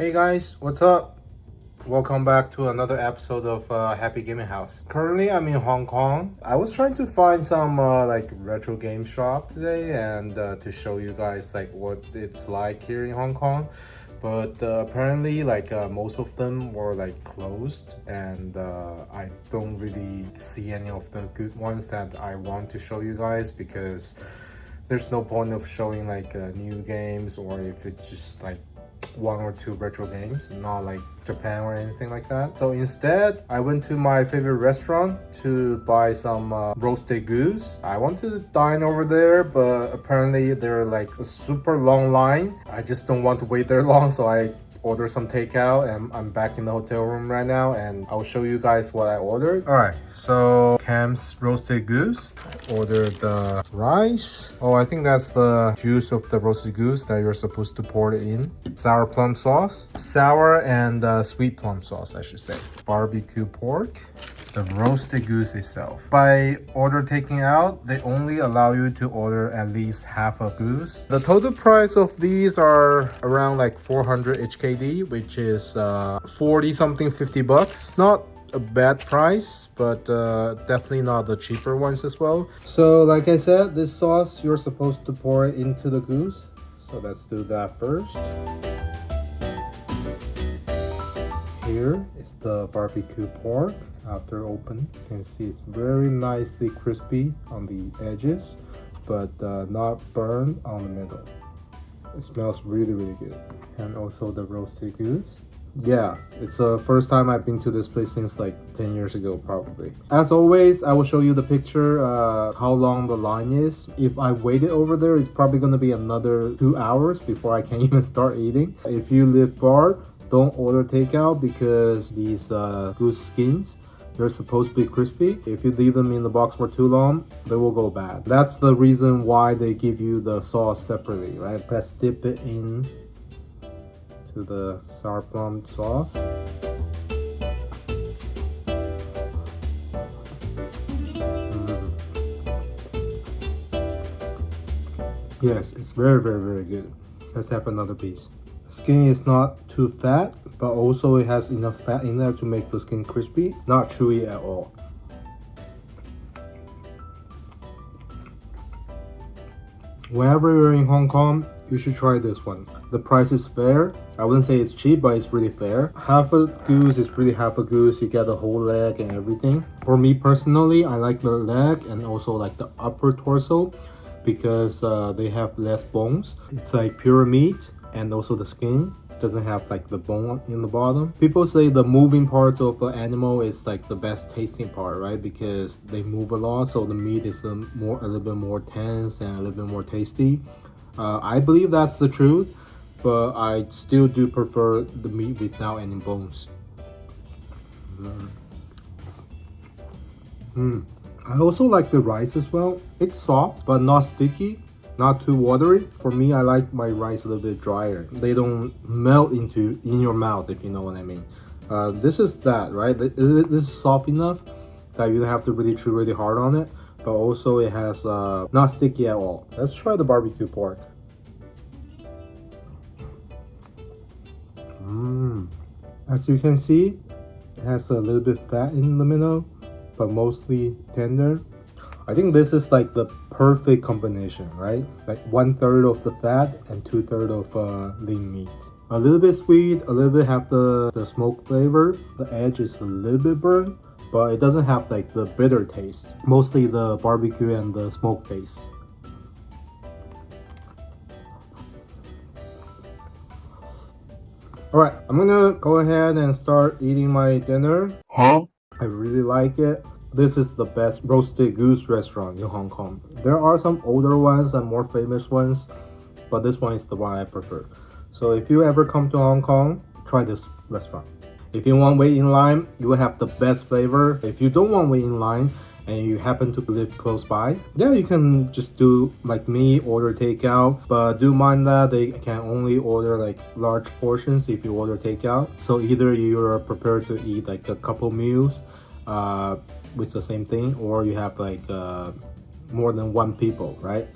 Hey guys, what's up? Welcome back to another episode of Happy Gaming House. Currently, I'm in Hong Kong. I was trying to find some retro game shop today and to show you guys like what it's like here in Hong Kong. But apparently, most of them were like closed, and I don't really see any of the good ones that I want to show you guys because there's no point of showing new games, or if it's just like one or two retro games, not like Japan or anything like that. So instead, I went to my favorite restaurant to buy some roasted goose. I wanted to dine over there, but apparently they're like a super long line. I just don't want to wait there long, so I order some takeout, and I'm back in the hotel room right now, and I'll show you guys what I ordered. All right, so Cam's roasted goose. I ordered the rice. Oh, I think that's the juice of the roasted goose that you're supposed to pour it in. Sour plum sauce, sour and sweet plum sauce, I should say. Barbecue pork, the roasted goose itself. By order taking out, they only allow you to order at least half a goose. The total price of these are around like 400 HKD, which is 40 something, 50 bucks. Not a bad price, but definitely not the cheaper ones as well. So like I said, this sauce, you're supposed to pour it into the goose. So let's do that first. Here is the barbecue pork. After open, you can see it's very nicely crispy on the edges, but not burned on the middle. It smells really good. And also the roasted goose. Yeah, it's the first time I've been to this place since like 10 years ago probably. As always, I will show you the picture how long the line is. If I waited over there, it's probably going to be another 2 hours before I can even start eating. If you live far, don't order takeout because these goose skins, they're supposed to be crispy. If you leave them in the box for too long, they will go bad. That's the reason why they give you the sauce separately, right? Let's dip it in to the sour plum sauce. Yes, it's very good. Let's have another piece. Skin is not too fat, but also it has enough fat in there to make the skin crispy, not chewy at all. Whenever you're in Hong Kong, you should try this one. The price is fair. I wouldn't say it's cheap, but it's really fair. Half a goose is really half a goose. You get the whole leg and everything. For me personally, I like the leg and also like the upper torso because they have less bones. It's like pure meat, and also the skin doesn't have like the bone in the bottom. People say the moving parts of an animal is like the best tasting part, right? Because they move a lot, so the meat is a little bit more tense and a little bit more tasty. I believe that's the truth, but I still do prefer the meat without any bones. I also like the rice as well. It's soft but not sticky, not too watery. For me, I like my rice a little bit drier. They don't melt in your mouth, if you know what I mean. This is that, right? This is soft enough that you don't have to really chew really hard on it, but also it has not sticky at all. Let's try the barbecue pork. As you can see, it has a little bit fat in the middle, but mostly tender. I think this is like the perfect combination, right? Like 1/3 of the fat and 2/3 of lean meat. A little bit sweet, a little bit have the smoke flavor. The edge is a little bit burnt, but it doesn't have like the bitter taste. Mostly the barbecue and the smoke taste. Alright, I'm gonna go ahead and start eating my dinner. I really like it. This is the best roasted goose restaurant in Hong Kong. There are some older ones and more famous ones, but this one is the one I prefer. So if you ever come to Hong Kong, try this restaurant. If you want wait in line, you will have the best flavor. If you don't want wait in line and you happen to live close by, yeah, you can just do like me, order takeout. But do mind that they can only order like large portions if you order takeout. So either you're prepared to eat like a couple meals with the same thing, or you have like more than one people, right?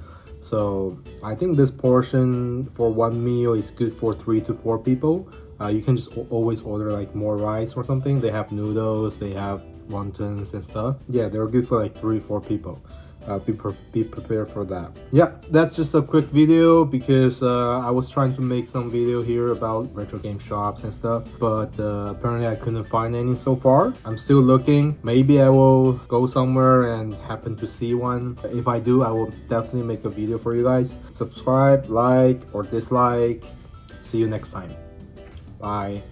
So I think this portion for one meal is good for 3 to 4 people. You can just always order like more rice or something. They have noodles, they have wontons and stuff. Yeah, they're good for like 3-4 people. Be prepared for that. Yeah, that's just a quick video because I was trying to make some video here about retro game shops and stuff, but apparently I couldn't find any so far. I'm still looking. Maybe I will go somewhere and happen to see one. If I do, I will definitely make a video for you guys. Subscribe, like, or dislike. See you next time. Bye.